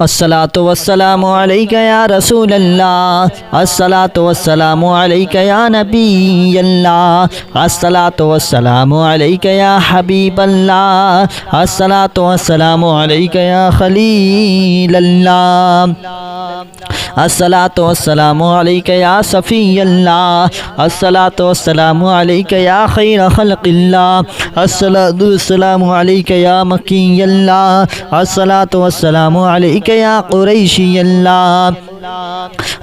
अस्सलातु वस्सलामु अलैका या रसूल अल्लाह, अस्सलातु वस्सलामु अलैका या नबी अल्लाह, अस्सलातु वस्सलामु अलैका या हबीब अल्लाह, अस्सलातु वस्सलामु अलैका या खलील अल्लाह, अस्सलातु वस्सलामु अलैका या सफ़ी अल्लाह, अस्सलातु वस्सलामु अलैका या खैर खल्क़िल्लाह, अस्सलातु वस्सलामु अलैका या मक्की अल्लाह, अस्सलातु वस्सलामु अलैका या कुरैशी अल्लाह,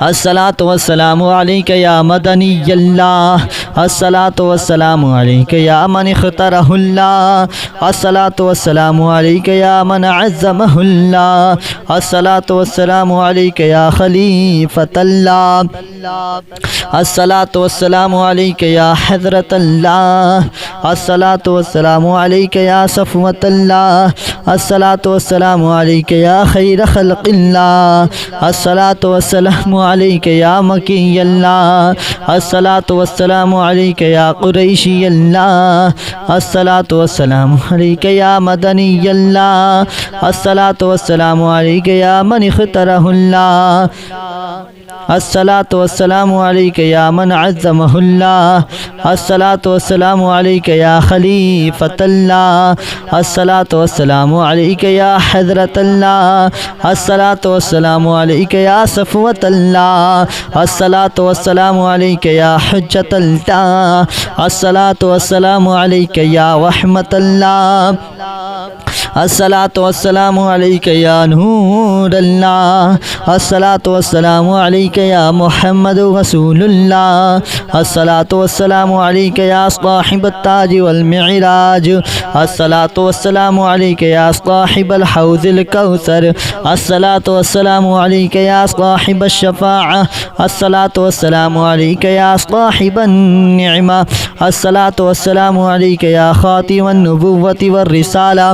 अस्सलातु वस्सलामु अलैका या मदनी अल्लाह, अस्सलातु वस्सलामु अलैका या मन इख्तरहुल्लाह, अस्सलातु वस्सलामु अलैका या मन अज़्ज़महुल्लाह, अस्सलातु वस्सलामु अलैका या खलीफतल्लाह, अस्सलातु वस्सलामु अलैका या हज़रतल्लाह, अस्सलातु वस्सलामु अलैका या सफ़वतल्लाह, अस्सलातु वस्सलामु अलैका या खैर खल्क़िल्लाह, अस्सलातु वस्सलामु अलैका या मक्की अल्लाह, अस्सलातु वस्सलामु अलैका या कुरैशी अल्लाह, अस्सलातु वस्सलामु अलैका या मदनी अल्लाह, अस्सलातु वस्सलामु अलैका या मन इख्तरहुल्लाह, अस्सलातु वस्सलामु अलैका या मन अज़्ज़महुल्लाह, अस्सलातु वस्सलामु अलैका या खलीफतल्लाह, अस्सलातु वस्सलामु अलैका या हज़रतल्लाह, अस्सलातु वस्सलामु अलैका या सफ़वतल्लाह, अस्सलातु वस्सलामु अलैका या हुज्जतल्लाह, अस्सलातु वस्सलामु अलैका या रहमतल्लाह, अस्सलातु वस्सलामु अलैका या नूरल्लाह, अस्सलातु वस्सलामु अलैका या मुहम्मदु रसूलुल्लाह, अस्सलातु वस्सलामु अलैका या साहिबत ताज वल मिअराज, अस्सलातु वस्सलामु अलैका या साहिबल हौज़िल कौसर, अस्सलातु वस्सलामु अलैका या साहिबश शफ़ाअह, अस्सलातु वस्सलामु अलैका या साहिबन निअमा, अस्सलातु वस्सलामु अलैका या खातिमुन नबुव्वति वर रिसाला,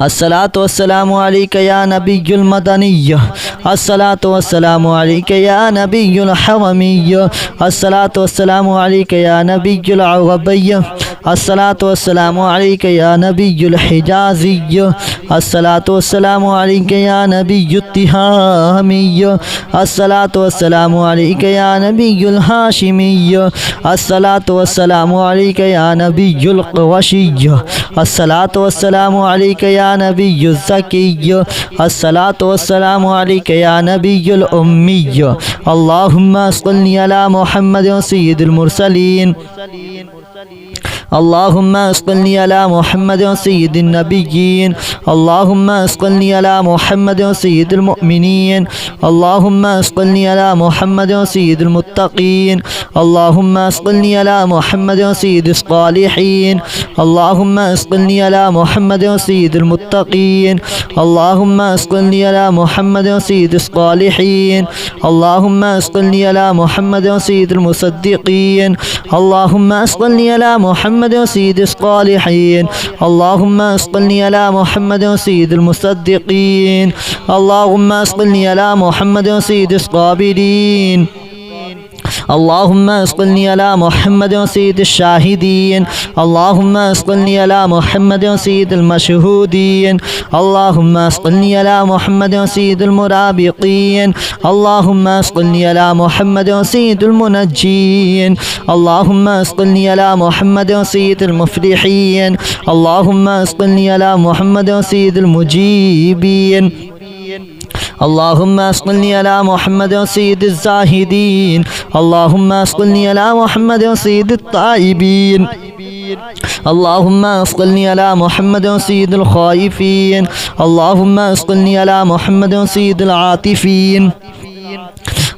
अस्सलातु वस्सलामु अलैका या नबियुल मदनिय्य, अस्सलातु वस्सलामु अलैका या नबियुल हरमिय्य, अस्सलातु वस्सलामु अलैका या नबियुल अरबिय्य, अस्सलातु वस्सलामु अलैका या नबियुल हिजाज़िय्य, अस्सलातु वस्सलामु अलैका या नबियुत तिहामिय्य, अस्सलातु वस्सलामु अलैका या नबियुल हाशिमिय्य, अस्सलातु वस्सलामु अलैका या नबियुल क़ुरैशिय्य, अस्सलातु वस्सलामु अलैका या नबियुज़ ज़किय्य, अस्सलातु वस्सलामु अलैका या नबियुल उम्मिय्य, अल्लाहुम्मा सल्लि अला मुहम्मद सय्यिदिल मुरसलीन, अल्लाहुम्मा सल्लि अला मुहम्मद सय्यिदिन नबिय्यीन, अल्लाहुम्मा सल्लि अला मुहम्मद सय्यिदिल मुअमिनीन, अल्लाहुम्मा सल्लि अला मुहम्मद सय्यिदिल मुत्तक़ीन, अल्लाहुम्मा सल्लि अला मुहम्मद सय्यिदिस सालिहीन, अल्लाहुम्मा सल्लि अला मुहम्मद सय्यिदिल मुत्तक़ीन, अल्लाहुम्मा सल्लि अला मुहम्मद सय्यिदिस सालिहीन, अल्लाहुम्मा सल्लि अला मुहम्मद सय्यिदिल मुसद्दिक़ीन, अल्लाहुम्मा सल्लि अला मुहम्मद सय्यिदिस सालिहीन, अल्लाहुम्मा सल्लि अला मुहम्मद सय्यिदिल मुसद्दिक़ीन, अल्लाहुम्मा सल्लि अला मुहम्मद सय्यिदिस साबिरीन, अल्लाहुम्मा सल्लि अला मुहम्मद सय्यिदिश शाहिदीन, अल्लाहुम्मा सल्लि अला मुहम्मद सय्यिदिल मशहूदीन, अल्लाहुम्मा सल्लि अला मुहम्मद सय्यिदिल मुराबिक़ीन, अल्लाहुम्मा सल्लि अला मुहम्मद सय्यिदिल मुनज्जीन, अल्लाहुम्मा सल्लि अला मुहम्मद सय्यिदिल मुफ़लिहीन, अल्लाहुम्मा सल्लि अला मुहम्मद सय्यिदिल मुजीबीन, अल्लाहुम्मा सल्लि अला मुहम्मद सय्यिदिज़ ज़ाहिदीन, अल्लाहुम्मा सल्लि अला मुहम्मद सय्यिदित ताइबीन, अल्लाहुम्मा सल्लि अला मुहम्मद सय्यिदिल ख़ाइफ़ीन, अल्लाहुम्मा सल्लि अला मुहम्मद सय्यिदिल आतिफ़ीन,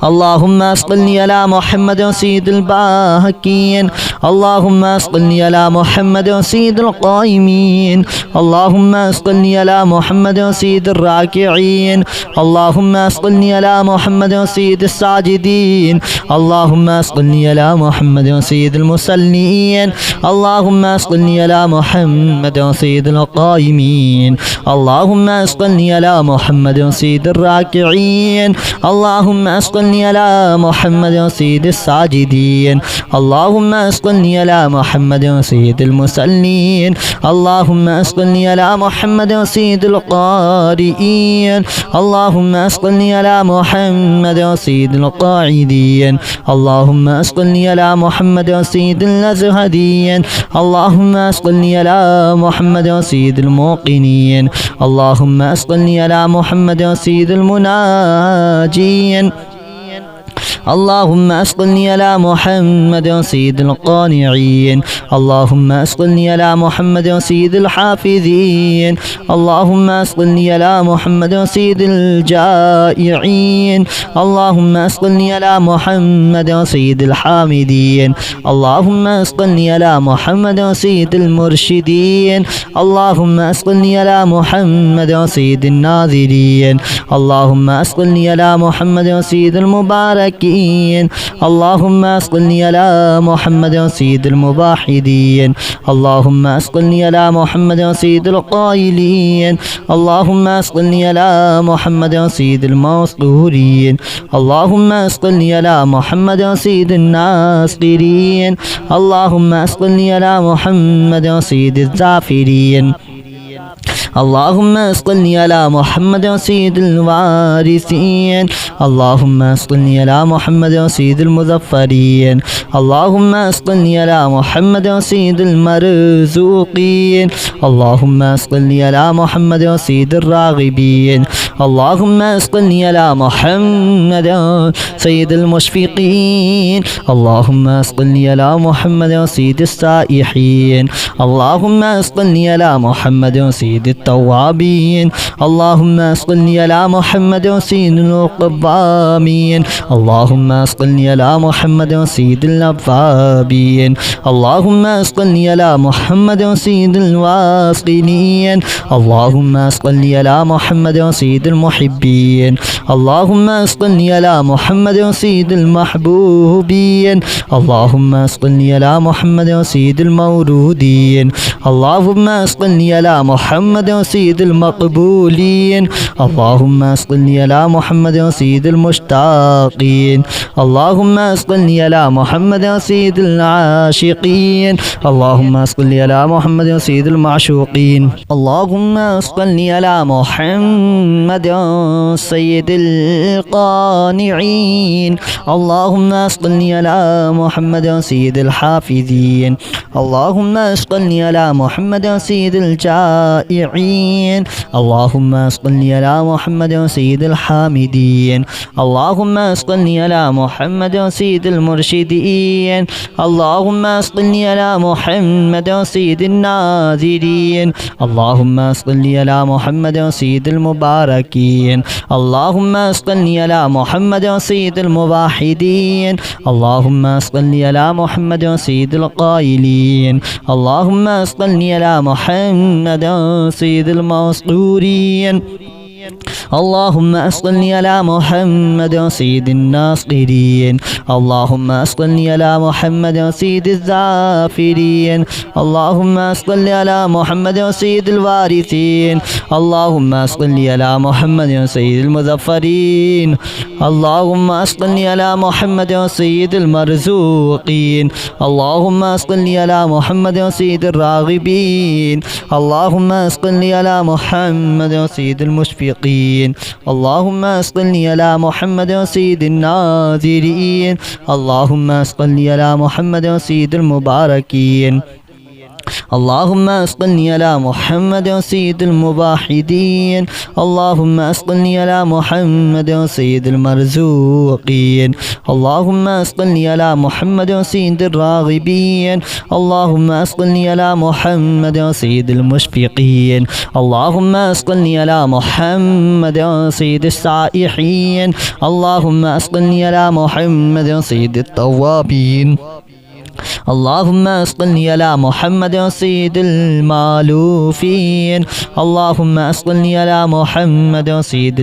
अल्लाहुम्मा सल्लि अला मुहम्मद सय्यिदिल बाकियीन, अल्लाहुम्मा सल्लि अला मुहम्मद सय्यिदिल क़ाइमीन, अल्लाहुम्मा सल्लि अला मुहम्मद सय्यिदिर राकिईन, अल्लाहुम्मा सल्लि अला मुहम्मद सय्यिदिस साजिदीन, अल्लाहुम्मा सल्लि अला मुहम्मद सय्यिदिल मुसल्लीन, अल्लाहुम्मा सल्लि अला मुहम्मद सय्यिदिल क़ाइमीन, अल्लाहुम्मा सल्लि अला मुहम्मद सय्यिदिर राकिईन, अल्लाहुम्मा صل على محمد سيد الساجدين اللهم صل على محمد سيد المصلين اللهم صل على محمد سيد القارئين اللهم صل على محمد سيد القاعدين اللهم صل على محمد سيد الأزهدين اللهم صل على محمد سيد الموقنين اللهم صل على محمد سيد المناجين اللهم صل على محمد سيد القانعين اللهم صل على محمد سيد الحافظين اللهم صل على محمد سيد الجائعين اللهم صل على محمد سيد الحامدين اللهم صل على محمد سيد المرشدين اللهم صل على محمد سيد الناذرين اللهم صل على محمد سيد المباركين اللهم صل على محمد سيد المباحدين اللهم صل على محمد سيد القائلين اللهم صل على محمد سيد المصدورين اللهم صل على محمد سيد الناصرين اللهم صل على محمد سيد الزافرين اللهم صل على محمد سيد الوارثين اللهم صل على محمد سيد المظفرين اللهم صل على محمد سيد المرزوقين اللهم صل على محمد سيد الراغبين اللهم صل على محمد سيد المشفقين اللهم صل على محمد سيد السائحين اللهم صل على محمد سيد التوابين اللهم صل على محمد سيد القوامين اللهم صل على محمد سيد الأوابين اللهم صل على محمد سيد الواصلين اللهم صل على محمد سيد المحبين اللهم صل على محمد سيد المحبوبين اللهم صل على محمد سيد المولودين اللهم صل على محمد سيد المقبولين اللهم صل على محمد سيد المشتاقين اللهم صل على محمد سيد العاشقين اللهم صل على محمد سيد المعشوقين اللهم صل على محمد سيد القانعين اللهم صل على محمد سيد الحافظين اللهم صل على محمد سيد الجائعين اللهم صل على محمد سيد الحامدين اللهم صل على محمد سيد المرشدين اللهم صل على محمد سيد الناذرين اللهم صل على محمد سيد المباركين اللهم صل على محمد سيد الموحدين اللهم صل على محمد سيد القائلين اللهم صل على محمد سيد المصدورين اللهم صل على محمد سيد الناصرين اللهم صل على محمد سيد الزافرين اللهم صل على محمد سيد الوارثين اللهم صل على محمد سيد المظفرين اللهم صل على محمد سيد المرزوقين اللهم صل على محمد سيد الراغبين اللهم صل على محمد سيد المشفقين اللهم صل على محمد سيد الناذرين اللهم صل على محمد سيد المباركين اللهم صل على محمد سيد الموحدين اللهم صل على محمد سيد المرزوقين اللهم صل على محمد سيد الراغبين اللهم صل على محمد سيد المشفقين اللهم صل على محمد سيد السائحين اللهم صل على محمد سيد التوابين اللهم صل على محمد سيد المالوفين اللهم صل على محمد سيد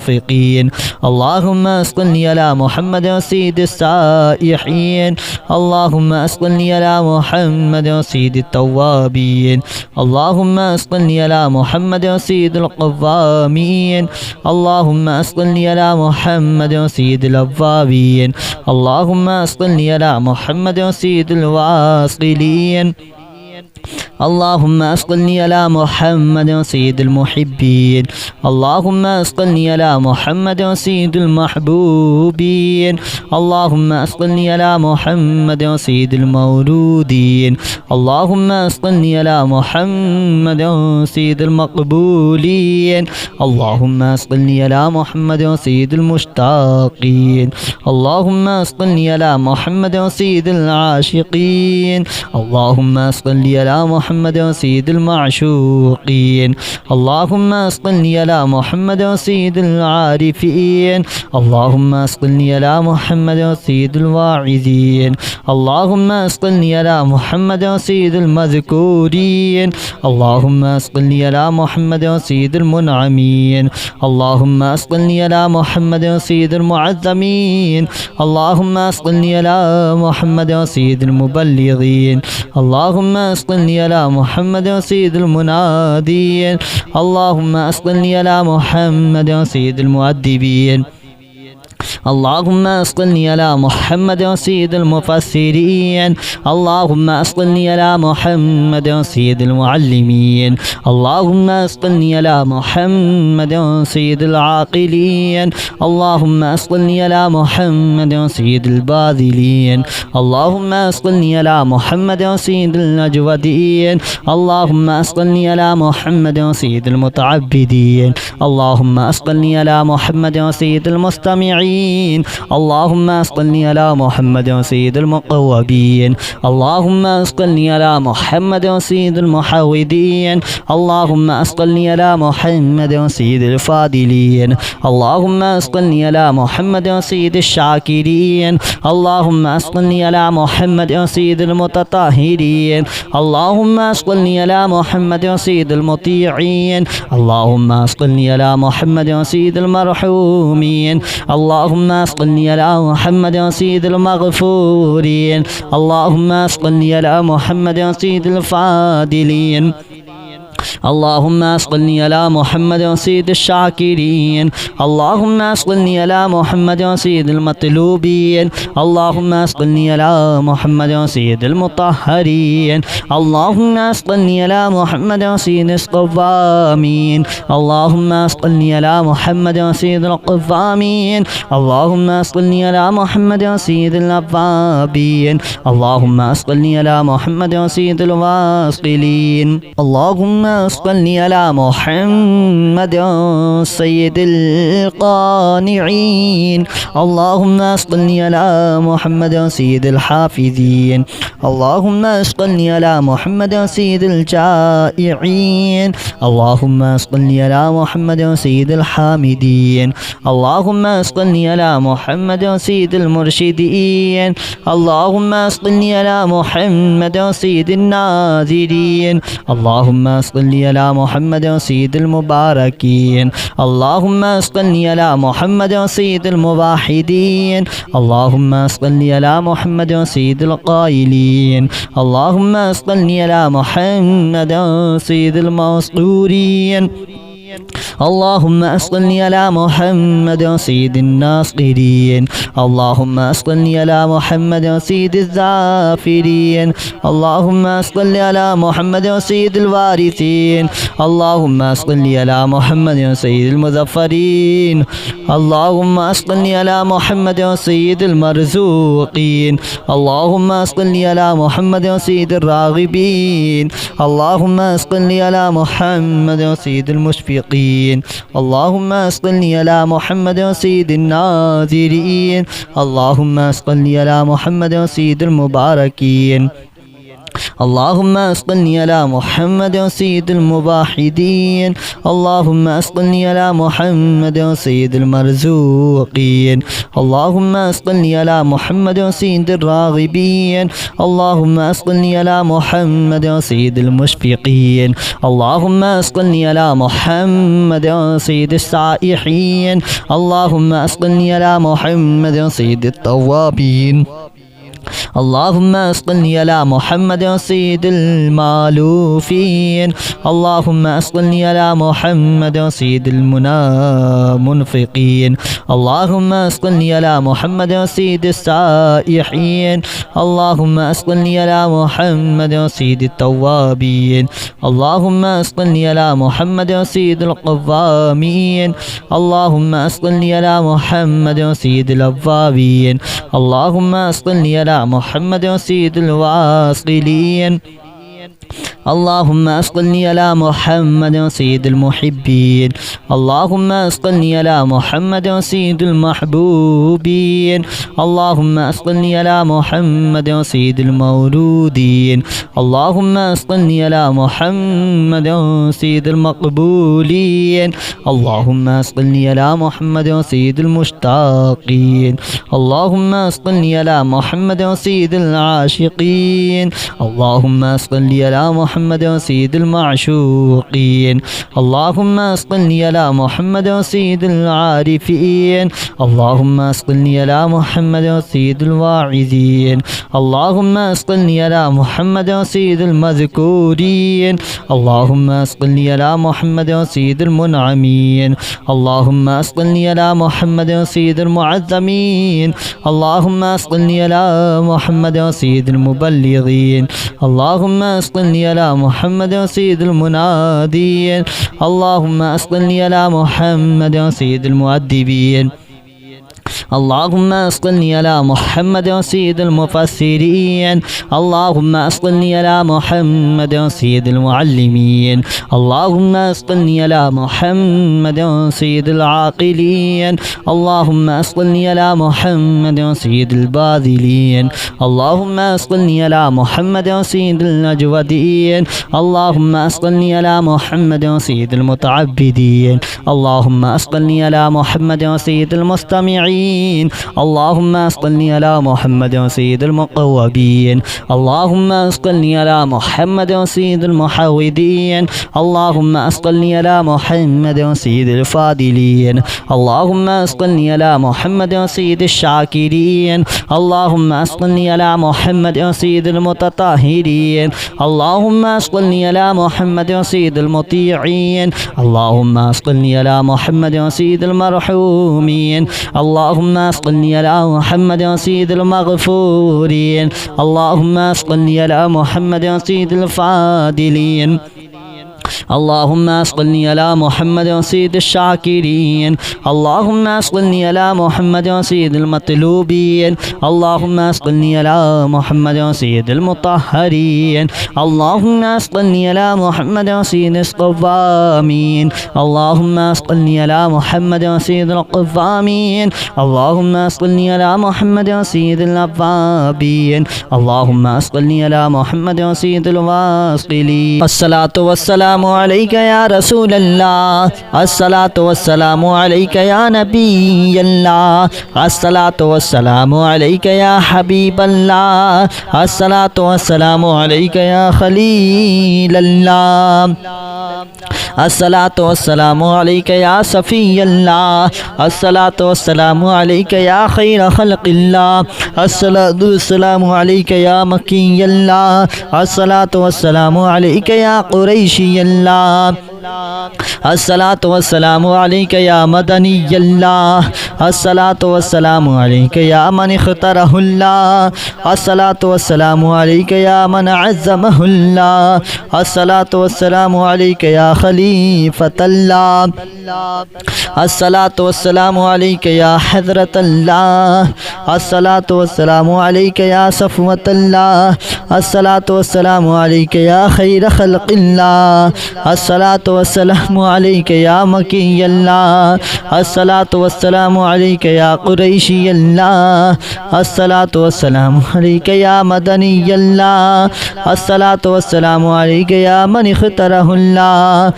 المنافقين اللهم صل على محمد سيد السائحين اللهم صل على محمد سيد التوابين اللهم صل على محمد سيد القوامين اللهم صل على محمد سيد الأوابين اللهم صل على محمد سيد الواصلين اللهم صل على محمد سيد المحبين اللهم صل على محمد سيد المحبوبين اللهم صل على محمد سيد المولودين اللهم صل على محمد سيد المقبولين اللهم صل على محمد سيد المشتاقين اللهم صل على محمد سيد العاشقين اللهم صل على محمد سيد المعشوقين اللهم صل على محمد سيد العارفين اللهم صل على محمد سيد الواعظين اللهم صل على محمد سيد المذكورين اللهم صل على محمد سيد المنعمين اللهم صل على محمد سيد المعظمين اللهم صل على محمد سيد المبلغين اللهم صل على محمد سيد المنادين اللهم صل على محمد سيد المؤدبين اللهم صل على محمد سيد المفسرين اللهم صل على محمد سيد المعلمين اللهم صل على محمد سيد العاقلين اللهم صل على محمد سيد الباذلين اللهم صل على محمد سيد الأجودين اللهم صل على محمد سيد المتعبدين اللهم صل على محمد سيد المستمعين اللهم صل على محمد سيد المقوبين اللهم صل على محمد سيد المحودين اللهم صل على محمد سيد الفاضلين اللهم صل على محمد سيد الشاكرين اللهم صل على محمد سيد المتطهرين اللهم صل على محمد سيد المطيعين اللهم صل على محمد سيد المرحومين اللهم صل على محمد سيد المغفورين اللهم صل على محمد سيد الفاضلين اللهم صل على محمد سيد الشاكرين اللهم صل على محمد سيد المطلوبين اللهم صل على محمد سيد المطهرين اللهم صل على محمد سيد القوامين اللهم صل على محمد سيد القوامين اللهم صل على محمد سيد الأوابين اللهم صل على محمد سيد الواصلين اللهم صل على محمد سيد القانعين اللهم صل على محمد سيد الحافظين اللهم صل على محمد سيد الجائعين اللهم صل على محمد سيد الحامدين اللهم صل على محمد سيد المرشدين اللهم صل على محمد سيد الناذرين اللهم صل على محمد سيد المباركين اللهم صل على محمد سيد الموحدين اللهم صل على محمد سيد القائلين اللهم صل على محمد سيد المسرورين اللهم صل على محمد سيد الناصرين اللهم صل على محمد سيد الظافرين اللهم صل على محمد سيد الوارثين اللهم صل على محمد سيد المظفرين اللهم صل على محمد سيد المرزوقين اللهم صل على محمد سيد الراغبين اللهم صل على محمد سيد المشفقين اللهم صل على محمد سيد الناظرين اللهم صل على محمد سيد المباركين اللهم صل على محمد سيد الموحدين. اللهم صل على محمد سيد المرزوقين. اللهم صل على محمد سيد الراغبين. اللهم صل على محمد سيد المشفقين. اللهم صل على محمد سيد السائحين. اللهم صل على محمد سيد التوابين. اللهم صل على محمد سيد المالوفين. اللهم صل على محمد سيد المنافقين. اللهم صل على محمد سيد السائحين. اللهم صل على محمد سيد التوابين. اللهم صل على محمد سيد القوامين. اللهم صل على محمد سيد الأوابين. اللهم صل على محمد سيد الواصلين. اللهم صل على محمد سيد المحبين. اللهم صل على محمد سيد المحبوبين. اللهم صل على محمد سيد المولودين. اللهم صل على محمد سيد المقبولين. اللهم صل على محمد سيد المشتاقين. اللهم صل على محمد سيد العاشقين. اللهم صل على محمد سيد المعشوقين. اللهم صل على محمد سيد العارفين. اللهم صل على محمد سيد الواعظين. اللهم صل على محمد سيد المذكورين. اللهم صل على محمد سيد المنعمين. اللهم صل على محمد سيد المعظمين. اللهم صل على محمد سيد المبلغين. اللهم صل على محمد سيد المنادين. اللهم صل على محمد سيد المؤدبين. اللهم صل على محمد سيد المفسرين. اللهم صل على محمد سيد المعلمين. اللهم صل على محمد سيد العاقلين. اللهم صل على محمد سيد الباذلين. اللهم صل على محمد سيد الأجودين. اللهم صل على محمد سيد المتعبدين. اللهم صل على محمد سيد المستمعين. اللهم صل على محمد سيد المقوبين. اللهم صل على محمد سيد المحودين. اللهم صل على محمد سيد الفاضلين. اللهم صل على محمد سيد الشاكرين. اللهم صل على محمد سيد المتطهرين. اللهم صل على محمد سيد المطيعين. اللهم صل على محمد سيد المرحومين. اللهم صل على محمد سيد المغفورين. اللهم صل على محمد سيد الفاضلين. اللهم صل على محمد سيد الشاكرين. اللهم صل على محمد سيد المطلوبين. اللهم صل على محمد سيد المطهرين. اللهم صل على محمد سيد القوامين. اللهم صل على محمد سيد القوامين. اللهم صل على محمد سيد الأوابين. اللهم صل على محمد سيد الواصلين. الصلاة والسلام عليك يا رسول الله. الصلاة والسلام عليك يا نبي الله. الصلاة والسلام عليك يا حبيب الله. الصلاة والسلام عليك يا خليل الله. الصلاة والسلام عليك يا صفي الله. الصلاة والسلام عليك يا خير خلق الله. الصلاة والسلام عليك يا مكي الله. الصلاة والسلام عليك يا قريشي الله. الصلاة والسلام عليك يا مدني الله. الصلاة والسلام عليك يا من اختاره الله. الصلاة والسلام عليك يا من عزمه الله. الصلاة والسلام عليك يا خليفة الله. الصلاة والسلام عليك يا حضرة الله. الصلاة والسلام عليك يا صفوة الله. الصلاة والسلام عليك يا خير خلق الله. الصلاة والسلام عليك يا مكي الله الصلاة والسلام عليك يا قريشي الله الصلاة والسلام عليك يا مدني الله الصلاة والسلام عليك يا من اختاره الله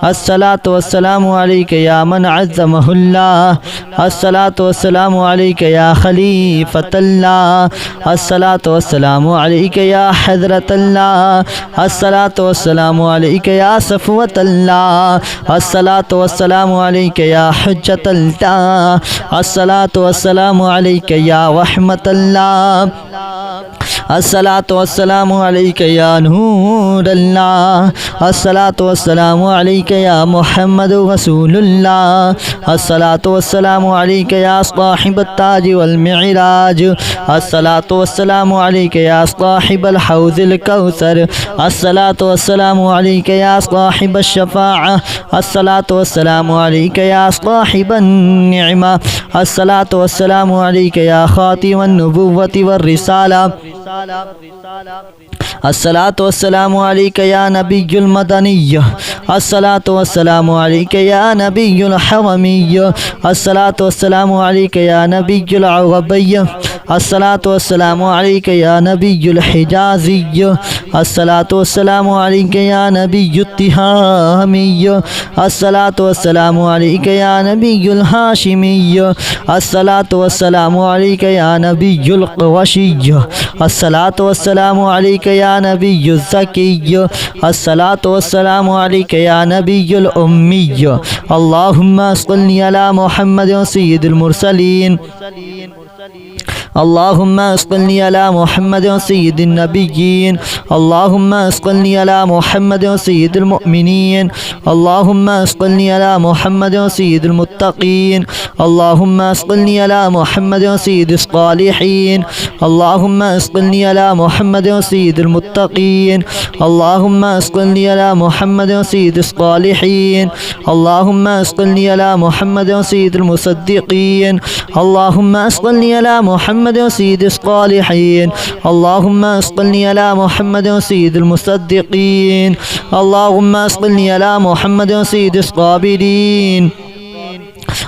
الصلاة والسلام عليك يا من عظمه الله الصلاة والسلام عليك يا خليفة الله الصلاة والسلام عليك يا حضرة الله الصلاة والسلام عليك يا صفوة الله الصلاة والسلام عليك يا حجة الله الصلاة والسلام عليك يا رحمة الله الصلاة والسلام عليك يا نور الله الصلاة والسلام عليك يا محمد رسول الله الصلاة والسلام عليك يا صاحب التاج والمعراج الصلاة والسلام عليك يا صاحب الحوض الكوثر الصلاة والسلام عليك يا صاحب الشفاعة الصلاة والسلام عليك يا صاحب النعمة الصلاة والسلام عليك يا خاتم النبوة والرسالة الصلاة والسلام عليك يا نبي المدني الصلاة والسلام عليك يا نبي الحرمي الصلاة والسلام عليك يا نبي العربي الصلاة والسلام عليك يا نبي الحجازي الصلاة والسلام عليك يا نبي التهامي الصلاة والسلام عليك يا نبي الهاشمي الصلاة والسلام عليك يا نبي القرشي الصلاة والسلام عليك يا نبي الزكي الصلاة والسلام عليك يا نبي الأمي اللهم صل على محمد سيد المرسلين اللهم صل على محمد سيد النبيين اللهم صل على محمد سيد المؤمنين اللهم صل على محمد سيد المتقين اللهم صل على محمد سيد الصالحين اللهم صل على محمد سيد المتقين اللهم صل على محمد سيد الصالحين اللهم صل على محمد سيد المصدقين اللهم صل على محمد سيد الصالحين اللهم صل على محمد سيد المصدقين اللهم صل على محمد سيد الصابرين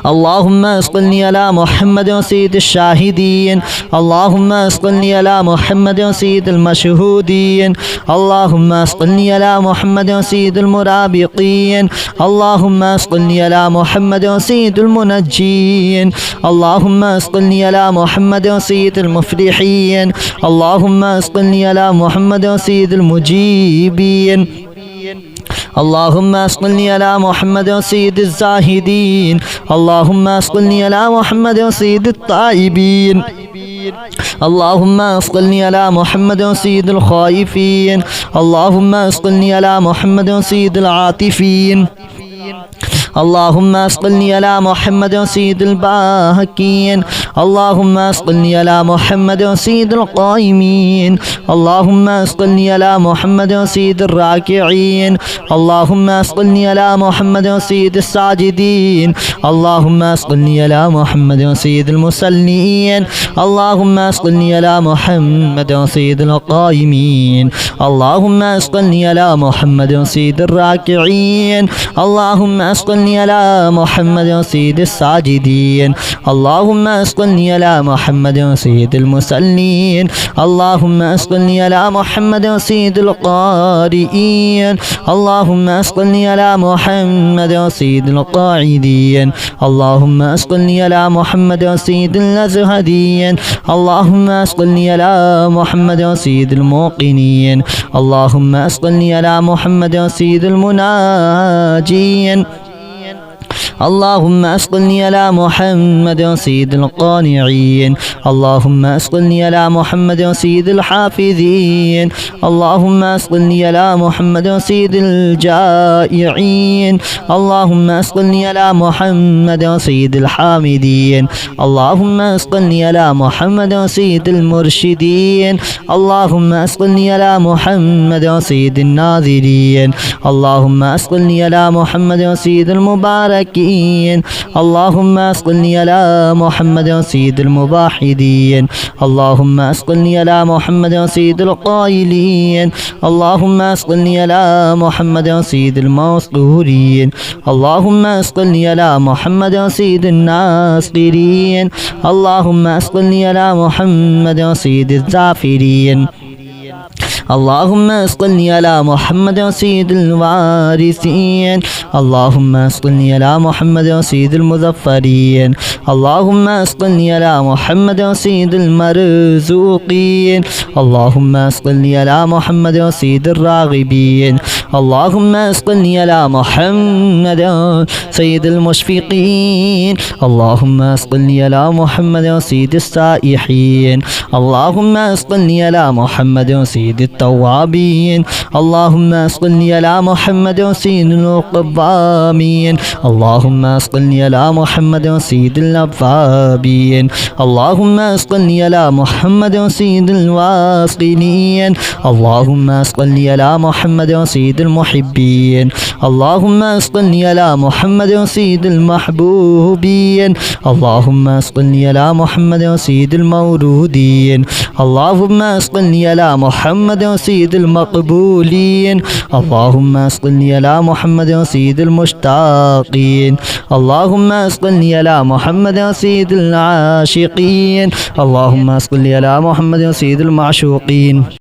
اللهم صل على محمد سيد الشاهدين اللهم صل على محمد سيد المشهودين اللهم صل على محمد سيد المرابطين اللهم صل على محمد سيد المنجين اللهم صل على محمد سيد المفلحين اللهم صل على محمد سيد المجيبين اللهم صل على محمد سيد الزاهدين اللهم صل على محمد سيد الطائبين اللهم صل على محمد سيد الخائفين اللهم صل على محمد سيد العاطفين اللهم صل على محمد سيد الباهكين اللهم صل على محمد سيد القائمين اللهم صل على محمد سيد الراكعين اللهم صل على محمد سيد الساجدين اللهم صل على محمد سيد المصلين اللهم صل على محمد سيد القائمين اللهم صل على محمد سيد الراكعين اللهم صل على محمد سيد الساجدين اللهم صل على محمد سيد المصلين اللهم صل على محمد سيد القارئين اللهم صل على محمد سيد القاعدين اللهم صل على محمد سيد الأزهدين اللهم صل على محمد سيد الموقنين اللهم صل على محمد سيد المناجين اللهم صل على محمد سيد القانعين اللهم صل على محمد سيد الحافظين اللهم صل على محمد سيد الجائعين اللهم صل على محمد سيد الحامدين اللهم صل على محمد سيد المرشدين اللهم صل على محمد سيد الناظرين اللهم صل على محمد سيد المباركين العابدين اللهم صل على محمد سيد الموحدين اللهم صل على محمد سيد القائلين اللهم صل على محمد سيد المذكورين اللهم صل على محمد سيد الناصرين اللهم صل على محمد سيد الزافرين اللهم صل على محمد سيد الوارثين اللهم صل على محمد سيد المظفرين اللهم صل على محمد سيد المرزوقين اللهم صل على محمد سيد الراغبين اللهم صل على محمد سيد المشفقين اللهم صل على محمد سيد السائحين اللهم صل على محمد سيد التوابين اللهم صل على محمد سيد القوامين اللهم صل على محمد سيد الأوابين اللهم صل على محمد سيد الواصلين اللهم صل على محمد سيد المحبين اللهم صل على محمد سيد المحبوبين اللهم صل على محمد سيد المولودين اللهم صل على محمد سيد المقبولين اللهم صل على محمد سيد المشتاقين اللهم صل على محمد سيد العاشقين اللهم صل على محمد سيد المعشوقين.